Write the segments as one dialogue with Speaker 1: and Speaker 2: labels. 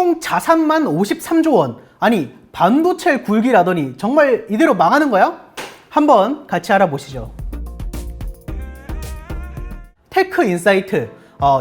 Speaker 1: 총 자산만 53조 원. 아니, 반도체를 굴기라더니 정말 이대로 망하는 거야? 한번 같이 알아보시죠. 테크인사이트.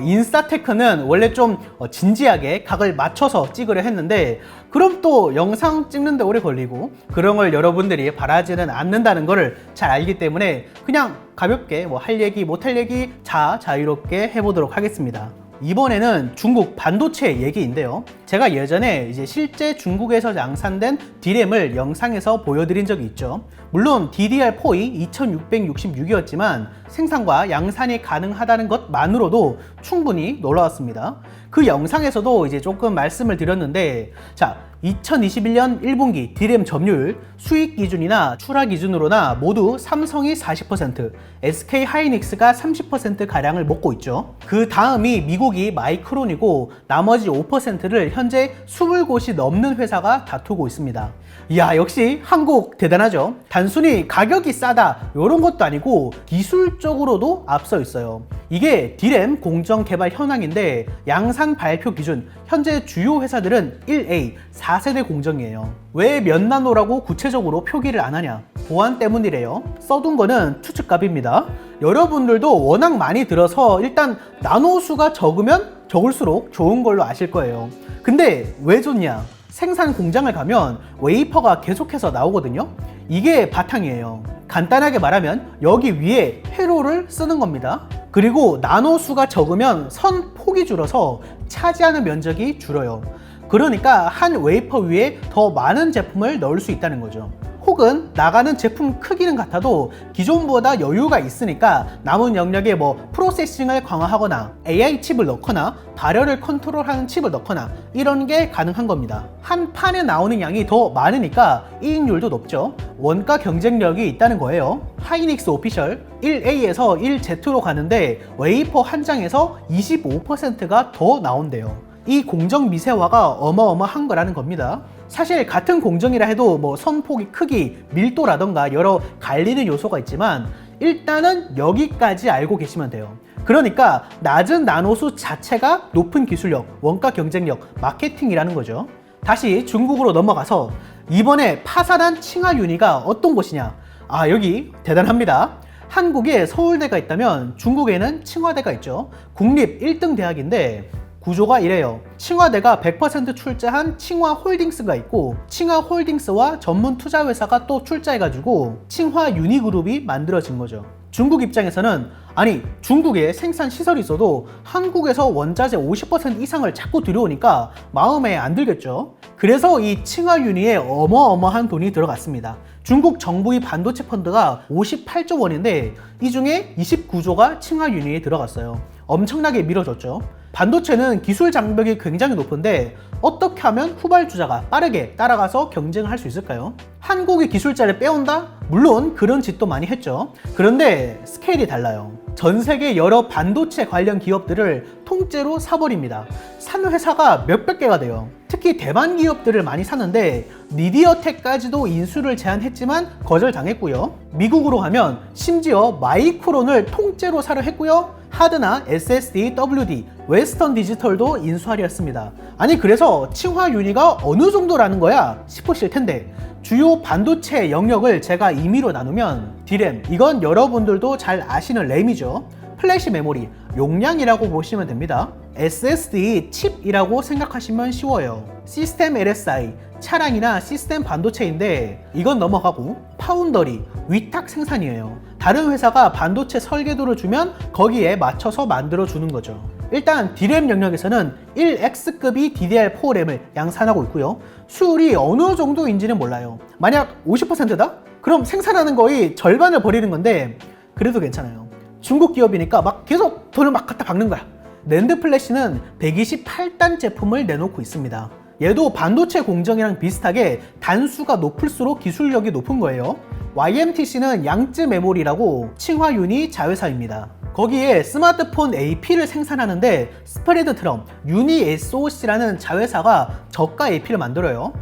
Speaker 1: 인싸테크는 원래 좀 진지하게 각을 맞춰서 찍으려 했는데, 그럼 또 영상 찍는데 오래 걸리고 그런 걸 여러분들이 바라지는 않는다는 거를 잘 알기 때문에 그냥 가볍게 뭐 할 얘기 못할 얘기 자유롭게 해보도록 하겠습니다. 이번에는 중국 반도체 얘기인데요. 제가 예전에 이제 실제 중국에서 양산된 D램을 영상에서 보여드린 적이 있죠. 물론 DDR4이 2666이었지만 생산과 양산이 가능하다는 것만으로도 충분히 놀라웠습니다. 그 영상에서도 이제 조금 말씀을 드렸는데, 자, 2021년 1분기 D램 점유율, 수익 기준이나 출하 기준으로나 모두 삼성이 40%, SK 하이닉스가 30% 가량을 먹고 있죠. 그 다음이 미국이 마이크론이고 나머지 5%를 현재 20곳이 넘는 회사가 다투고 있습니다. 이야, 역시 한국 대단하죠. 단순히 가격이 싸다 이런 것도 아니고 기술적으로도 앞서 있어요. 이게 D램 공정 개발 현황인데 양산 발표 기준 현재 주요 회사들은 1A 4세대 공정이에요. 왜 몇 나노라고 구체적으로 표기를 안 하냐? 보안 때문이래요. 써둔 거는 추측값입니다. 여러분들도 워낙 많이 들어서 일단 나노수가 적으면 적을수록 좋은 걸로 아실 거예요. 근데 왜 좋냐? 생산 공장을 가면 웨이퍼가 계속해서 나오거든요. 이게 바탕이에요. 간단하게 말하면 여기 위에 회로를 쓰는 겁니다. 그리고 나노수가 적으면 선 폭이 줄어서 차지하는 면적이 줄어요. 그러니까 한 웨이퍼 위에 더 많은 제품을 넣을 수 있다는 거죠. 혹은 나가는 제품 크기는 같아도 기존보다 여유가 있으니까 남은 영역에 뭐 프로세싱을 강화하거나 AI 칩을 넣거나 발열을 컨트롤하는 칩을 넣거나 이런 게 가능한 겁니다. 한 판에 나오는 양이 더 많으니까 이익률도 높죠. 원가 경쟁력이 있다는 거예요. 하이닉스 오피셜 1A에서 1Z로 가는데 웨이퍼 한 장에서 25%가 더 나온대요. 이 공정 미세화가 어마어마한 거라는 겁니다. 사실 같은 공정이라 해도 뭐 선폭이 크기, 밀도라던가 여러 갈리는 요소가 있지만 일단은 여기까지 알고 계시면 돼요. 그러니까 낮은 나노수 자체가 높은 기술력, 원가 경쟁력, 마케팅이라는 거죠. 다시 중국으로 넘어가서 이번에 파산한 칭화윤희가 어떤 곳이냐? 아, 여기 대단합니다. 한국에 서울대가 있다면 중국에는 칭화대가 있죠. 국립 1등 대학인데 구조가 이래요. 칭화대가 100% 출자한 칭화홀딩스가 있고 칭화홀딩스와 전문 투자회사가 또 출자해가지고 칭화유니그룹이 만들어진 거죠. 중국 입장에서는 아니 중국에 생산 시설이 있어도 한국에서 원자재 50% 이상을 자꾸 들여오니까 마음에 안 들겠죠. 그래서 이 칭화유니에 어마어마한 돈이 들어갔습니다. 중국 정부의 반도체 펀드가 58조 원인데 이 중에 29조가 칭화유니에 들어갔어요. 엄청나게 밀어줬죠. 반도체는 기술 장벽이 굉장히 높은데 어떻게 하면 후발주자가 빠르게 따라가서 경쟁을 할 수 있을까요? 한국의 기술자를 빼온다? 물론 그런 짓도 많이 했죠. 그런데 스케일이 달라요. 전 세계 여러 반도체 관련 기업들을 통째로 사버립니다. 산 회사가 몇백 개가 돼요. 특히 대만 기업들을 많이 사는데 미디어텍까지도 인수를 제안했지만 거절당했고요. 미국으로 가면 심지어 마이크론을 통째로 사려 했고요. 하드나 SSD, WD, 웨스턴 디지털도 인수하려 했습니다. 아니 그래서 칭화유니가 어느 정도라는 거야 싶으실 텐데 주요 반도체 영역을 제가 임의로 나누면 D램, 이건 여러분들도 잘 아시는 램이죠. 플래시 메모리, 용량이라고 보시면 됩니다. SSD 칩이라고 생각하시면 쉬워요. 시스템 LSI, 차량이나 시스템 반도체인데 이건 넘어가고 파운더리, 위탁 생산이에요. 다른 회사가 반도체 설계도를 주면 거기에 맞춰서 만들어주는 거죠. 일단 D램 영역에서는 1X급이 DDR4 램을 양산하고 있고요. 수율이 어느 정도인지는 몰라요. 만약 50%다? 그럼 생산하는 거의 절반을 버리는 건데 그래도 괜찮아요. 중국 기업이니까 막 계속 돈을 막 갖다 박는 거야. 낸드 플래시는 128단 제품을 내놓고 있습니다. 얘도 반도체 공정이랑 비슷하게 단수가 높을수록 기술력이 높은 거예요. YMTC는 양쯔 메모리라고 칭화유니 자회사입니다. 거기에 스마트폰 AP를 생산하는데 스프레드 트럼, 유니 SOC라는 자회사가 저가 AP를 만들어요.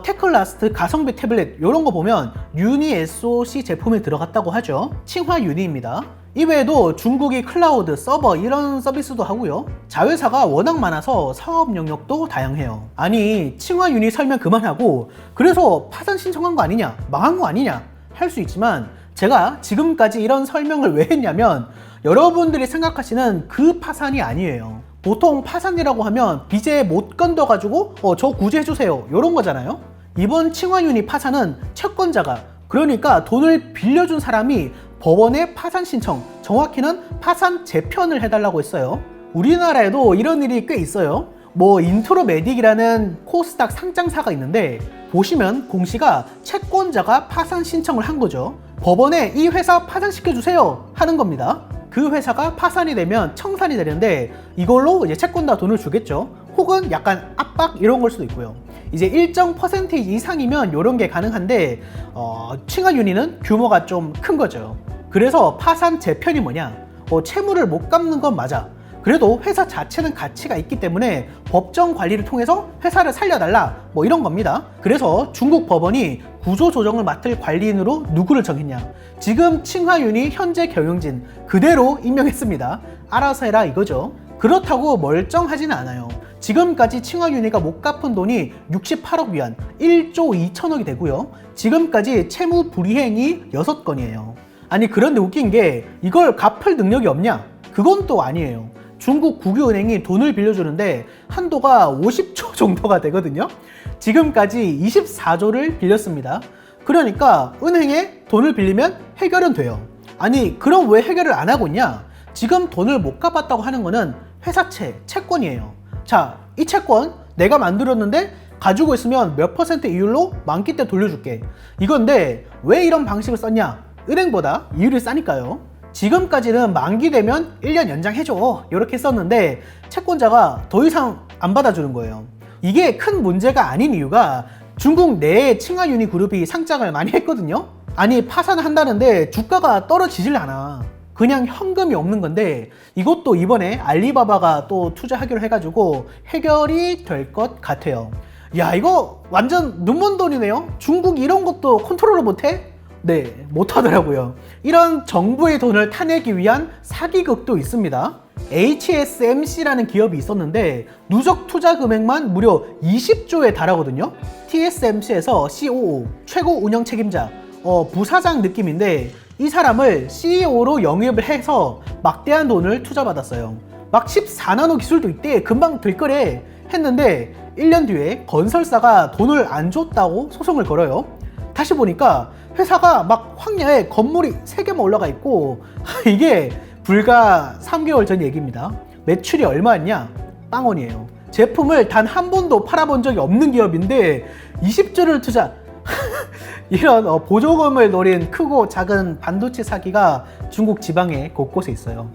Speaker 1: 테클라스트 가성비 태블릿 이런 거 보면 유니 SOC 제품이 들어갔다고 하죠. 칭화유니입니다. 이외에도 중국이 클라우드, 서버 이런 서비스도 하고요. 자회사가 워낙 많아서 사업 영역도 다양해요. 아니 칭화윤이 설명 그만하고 그래서 파산 신청한 거 아니냐, 망한 거 아니냐 할 수 있지만 제가 지금까지 이런 설명을 왜 했냐면 여러분들이 생각하시는 그 파산이 아니에요. 보통 파산이라고 하면 빚에 못 건져가지고 저 구제해주세요 이런 거잖아요. 이번 칭화윤이 파산은 채권자가, 그러니까 돈을 빌려준 사람이 법원에 파산 신청, 정확히는 파산 재편을 해달라고 했어요. 우리나라에도 이런 일이 꽤 있어요. 인트로메딕이라는 코스닥 상장사가 있는데 보시면 공시가 채권자가 파산 신청을 한 거죠. 법원에 이 회사 파산시켜주세요 하는 겁니다. 그 회사가 파산이 되면 청산이 되는데 이걸로 이제 채권자 돈을 주겠죠. 혹은 약간 압박 이런 걸 수도 있고요. 이제 일정 퍼센테이지 이상이면 이런 게 가능한데 칭화윤리는 규모가 좀 큰 거죠. 그래서 파산 재편이 뭐냐? 채무를 못 갚는 건 맞아. 그래도 회사 자체는 가치가 있기 때문에 법정 관리를 통해서 회사를 살려달라 이런 겁니다. 그래서 중국 법원이 구조조정을 맡을 관리인으로 누구를 정했냐? 지금 칭화윤이 현재 경영진 그대로 임명했습니다. 알아서 해라 이거죠. 그렇다고 멀쩡하지는 않아요. 지금까지 칭화윤리가 못 갚은 돈이 68억 위안, 1조 2천억이 되고요. 지금까지 채무 불이행이 6건이에요. 아니 그런데 웃긴 게 이걸 갚을 능력이 없냐? 그건 또 아니에요. 중국 국유은행이 돈을 빌려주는데 한도가 50조 정도가 되거든요. 지금까지 24조를 빌렸습니다. 그러니까 은행에 돈을 빌리면 해결은 돼요. 아니 그럼 왜 해결을 안 하고 있냐? 지금 돈을 못 갚았다고 하는 거는 회사채, 채권이에요. 자, 이 채권 내가 만들었는데 가지고 있으면 몇 퍼센트 이율로 만기 때 돌려줄게. 이건데 왜 이런 방식을 썼냐? 은행보다 이율이 싸니까요. 지금까지는 만기 되면 1년 연장해줘 이렇게 썼는데 채권자가 더 이상 안 받아주는 거예요. 이게 큰 문제가 아닌 이유가 중국 내에 칭화윤리 그룹이 상장을 많이 했거든요. 아니 파산을 한다는데 주가가 떨어지질 않아. 그냥 현금이 없는 건데 이것도 이번에 알리바바가 또 투자하기로 해가지고 해결이 될 것 같아요. 야 이거 완전 눈먼 돈이네요. 중국이 이런 것도 컨트롤을 못해? 네, 못하더라고요. 이런 정부의 돈을 타내기 위한 사기극도 있습니다. HSMC라는 기업이 있었는데 누적 투자 금액만 무려 20조에 달하거든요. TSMC에서 COO, 최고 운영 책임자, 부사장 느낌인데 이 사람을 CEO로 영입을 해서 막대한 돈을 투자받았어요. 막 14나노 기술도 있대, 금방 될 거래 했는데 1년 뒤에 건설사가 돈을 안 줬다고 소송을 걸어요. 다시 보니까 회사가 막 황야에 건물이 3개만 올라가 있고 이게 불과 3개월 전 얘기입니다. 매출이 얼마였냐? 빵원이에요. 제품을 단 한 번도 팔아본 적이 없는 기업인데 20조를 투자. 이런 보조금을 노린 크고 작은 반도체 사기가 중국 지방에 곳곳에 있어요.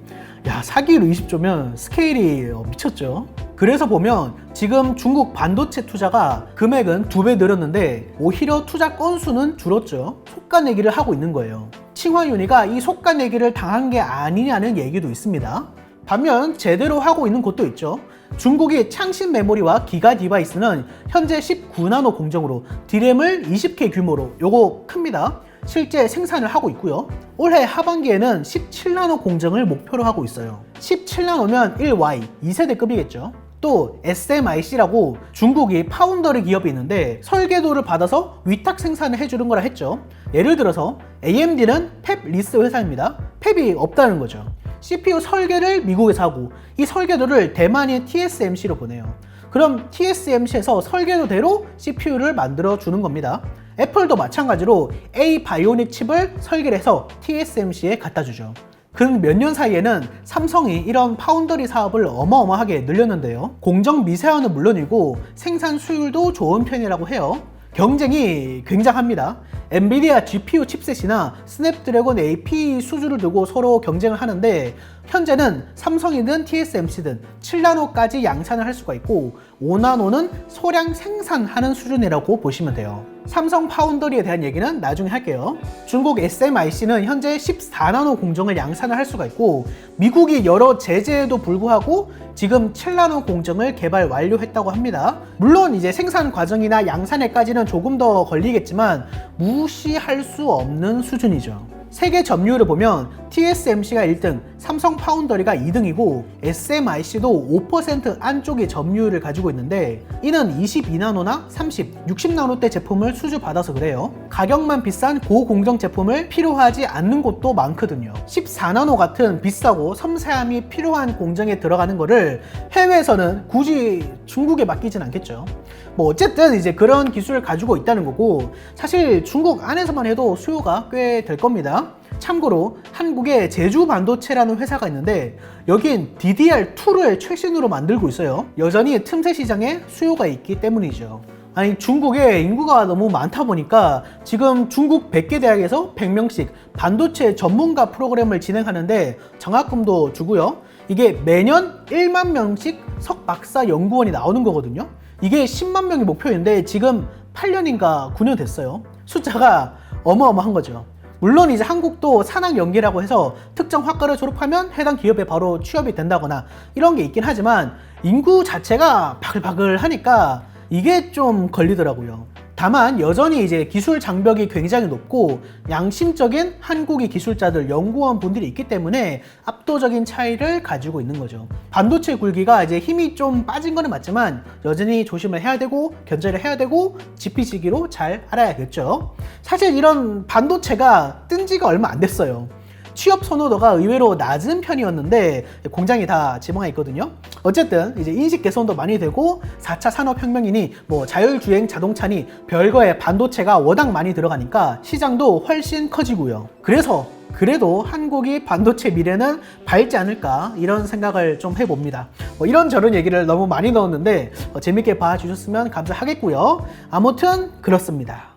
Speaker 1: 야, 사기로 20조면 스케일이 미쳤죠. 그래서 보면 지금 중국 반도체 투자가 금액은 2배 늘었는데 오히려 투자 건수는 줄었죠. 속가내기를 하고 있는 거예요. 칭화윤리가 이 속가내기를 당한 게 아니냐는 얘기도 있습니다. 반면 제대로 하고 있는 곳도 있죠. 중국이 창신 메모리와 기가 디바이스는 현재 19나노 공정으로 D램을 20K 규모로 요거 큽니다. 실제 생산을 하고 있고요. 올해 하반기에는 17나노 공정을 목표로 하고 있어요. 17나노면 1Y, 2세대급이겠죠. 또 SMIC라고 중국이 파운더리 기업이 있는데 설계도를 받아서 위탁 생산을 해주는 거라 했죠. 예를 들어서 AMD는 펩 리스 회사입니다. 펩이 없다는 거죠. CPU 설계를 미국에서 하고 이 설계도를 대만의 TSMC로 보내요. 그럼 TSMC에서 설계도대로 CPU를 만들어 주는 겁니다. 애플도 마찬가지로 A 바이오닉 칩을 설계를 해서 TSMC에 갖다 주죠. 근 몇 년 사이에는 삼성이 이런 파운더리 사업을 어마어마하게 늘렸는데요. 공정 미세화는 물론이고 생산 수율도 좋은 편이라고 해요. 경쟁이 굉장합니다. 엔비디아 GPU 칩셋이나 스냅드래곤 AP 수주를 두고 서로 경쟁을 하는데 현재는 삼성이든 TSMC든 7나노까지 양산을 할 수가 있고 5나노는 소량 생산하는 수준이라고 보시면 돼요. 삼성 파운더리에 대한 얘기는 나중에 할게요. 중국 SMIC는 현재 14나노 공정을 양산을 할 수가 있고 미국이 여러 제재에도 불구하고 지금 7나노 공정을 개발 완료했다고 합니다. 물론 이제 생산 과정이나 양산에까지는 조금 더 걸리겠지만 무시할 수 없는 수준이죠. 세계 점유율을 보면 TSMC가 1등, 삼성 파운더리가 2등이고 SMIC도 5% 안쪽의 점유율을 가지고 있는데 이는 22나노나 30, 60나노대 제품을 수주받아서 그래요. 가격만 비싼 고공정 제품을 필요하지 않는 곳도 많거든요. 14나노 같은 비싸고 섬세함이 필요한 공정에 들어가는 거를 해외에서는 굳이 중국에 맡기진 않겠죠. 뭐 어쨌든 이제 그런 기술을 가지고 있다는 거고, 사실 중국 안에서만 해도 수요가 꽤 될 겁니다. 참고로 한국에 제주 반도체라는 회사가 있는데 여긴 DDR2를 최신으로 만들고 있어요. 여전히 틈새 시장에 수요가 있기 때문이죠. 아니, 중국에 인구가 너무 많다 보니까 지금 중국 100개 대학에서 100명씩 반도체 전문가 프로그램을 진행하는데 장학금도 주고요. 이게 매년 1만 명씩 석박사 연구원이 나오는 거거든요. 이게 10만 명이 목표인데 지금 8년인가 9년 됐어요. 숫자가 어마어마한 거죠. 물론 이제 한국도 산학 연계라고 해서 특정 학과를 졸업하면 해당 기업에 바로 취업이 된다거나 이런 게 있긴 하지만 인구 자체가 바글바글 하니까 이게 좀 걸리더라고요. 다만 여전히 이제 기술 장벽이 굉장히 높고 양심적인 한국의 기술자들, 연구원 분들이 있기 때문에 압도적인 차이를 가지고 있는 거죠. 반도체 굴기가 이제 힘이 좀 빠진 거는 맞지만 여전히 조심을 해야 되고 견제를 해야 되고 지피지기로 잘 알아야겠죠. 사실 이런 반도체가 뜬 지가 얼마 안 됐어요. 취업 선호도가 의외로 낮은 편이었는데 공장이 다 지방에 있거든요. 어쨌든 이제 인식 개선도 많이 되고 4차 산업혁명이니 뭐 자율주행 자동차니 별거에 반도체가 워낙 많이 들어가니까 시장도 훨씬 커지고요. 그래서 그래도 한국이 반도체 미래는 밝지 않을까 이런 생각을 좀 해봅니다. 이런저런 얘기를 너무 많이 넣었는데 재밌게 봐주셨으면 감사하겠고요. 아무튼 그렇습니다.